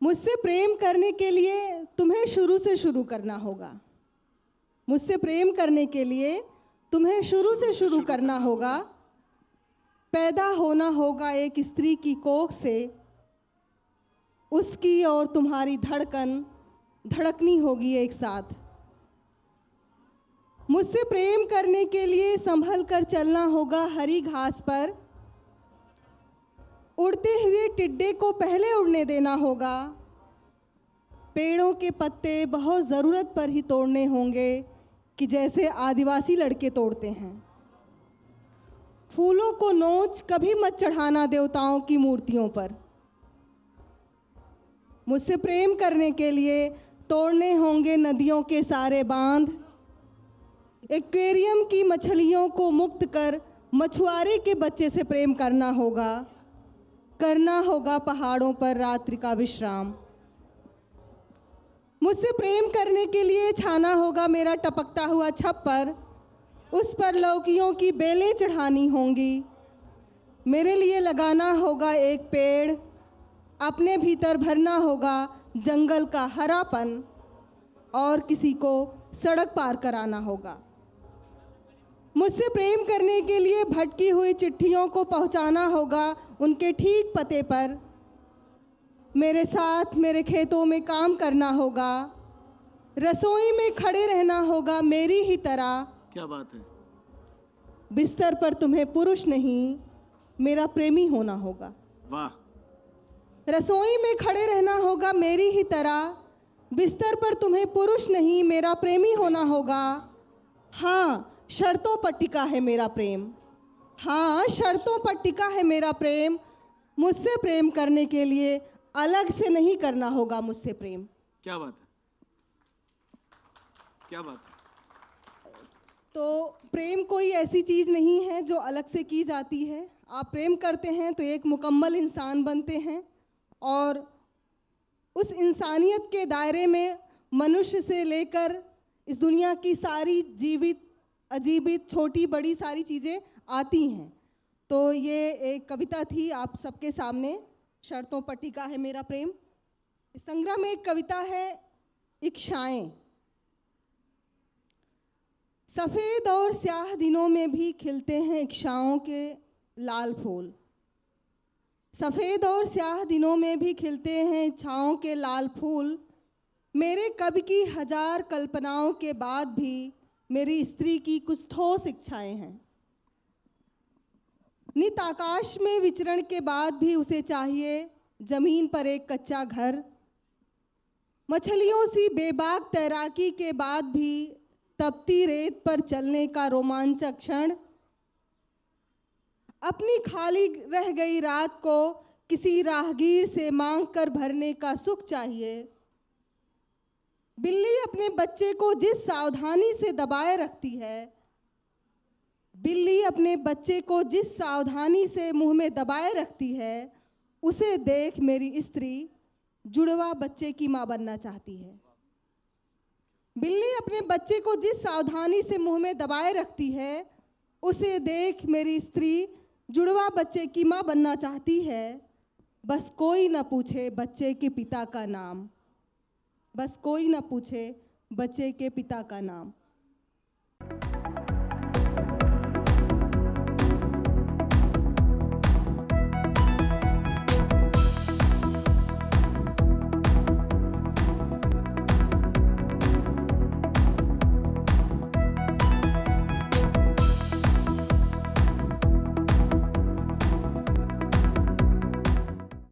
मुझसे प्रेम करने के लिए तुम्हें शुरू से शुरू करना होगा। मुझसे प्रेम करने के लिए तुम्हें शुरू से शुरू करना होगा। पैदा होना होगा एक स्त्री की कोख से, उसकी और तुम्हारी धड़कन धड़कनी होगी एक साथ। मुझसे प्रेम करने के लिए संभल कर चलना होगा हरी घास पर। उड़ते हुए टिड्डे को पहले उड़ने देना होगा। पेड़ों के पत्ते बहुत ज़रूरत पर ही तोड़ने होंगे कि जैसे आदिवासी लड़के तोड़ते हैं। फूलों को नोच कभी मत चढ़ाना देवताओं की मूर्तियों पर। मुझसे प्रेम करने के लिए तोड़ने होंगे नदियों के सारे बांध। एक्वेरियम की मछलियों को मुक्त कर मछुआरे के बच्चे से प्रेम करना होगा। करना होगा पहाड़ों पर रात्रि का विश्राम। मुझसे प्रेम करने के लिए छाना होगा मेरा टपकता हुआ छप्पर। उस पर लौकियों की बेलें चढ़ानी होंगी। मेरे लिए लगाना होगा एक पेड़। अपने भीतर भरना होगा जंगल का हरापन और किसी को सड़क पार कराना होगा। मुझसे प्रेम करने के लिए भटकी हुई चिट्ठियों को पहुंचाना होगा उनके ठीक पते पर। मेरे साथ मेरे खेतों में काम करना होगा। रसोई में खड़े रहना होगा मेरी ही तरह। क्या बात है। बिस्तर पर तुम्हें पुरुष नहीं मेरा प्रेमी होना होगा। वाह। रसोई में खड़े रहना होगा मेरी ही तरह। बिस्तर पर तुम्हें पुरुष नहीं मेरा प्रेमी होना होगा। हाँ, शर्तों पर टिका है मेरा प्रेम। हाँ, शर्तों पर टिका है मेरा प्रेम। मुझसे प्रेम करने के लिए अलग से नहीं करना होगा मुझसे प्रेम। क्या बात है, क्या बात है। तो प्रेम कोई ऐसी चीज़ नहीं है जो अलग से की जाती है। आप प्रेम करते हैं तो एक मुकम्मल इंसान बनते हैं और उस इंसानियत के दायरे में मनुष्य से लेकर इस दुनिया की सारी जीवित अजीवित छोटी बड़ी सारी चीज़ें आती हैं। तो ये एक कविता थी आप सबके सामने, शर्तों पर टिका है मेरा प्रेम। इस संग्रह में एक कविता है इच्छाएं। सफ़ेद और स्याह दिनों में भी खिलते हैं इच्छाओं के लाल फूल। सफ़ेद और स्याह दिनों में भी खिलते हैं इच्छाओं के लाल फूल। मेरे कब की हजार कल्पनाओं के बाद भी मेरी स्त्री की कुछ ठोस इच्छाएं हैं। नित आकाश में विचरण के बाद भी उसे चाहिए जमीन पर एक कच्चा घर। मछलियों सी बेबाक तैराकी के बाद भी तपती रेत पर चलने का रोमांचक क्षण। अपनी खाली रह गई रात को किसी राहगीर से मांग कर भरने का सुख चाहिए। बिल्ली अपने बच्चे को जिस सावधानी से दबाए रखती है, बिल्ली अपने बच्चे को जिस सावधानी से मुंह में दबाए रखती है, उसे देख मेरी स्त्री जुड़वा बच्चे की मां बनना चाहती है। बिल्ली अपने बच्चे को जिस सावधानी से मुंह में दबाए रखती है, उसे देख मेरी स्त्री जुड़वा बच्चे की मां बनना चाहती है। बस कोई न पूछे बच्चे के पिता का नाम। बस कोई न पूछे बच्चे के पिता का नाम।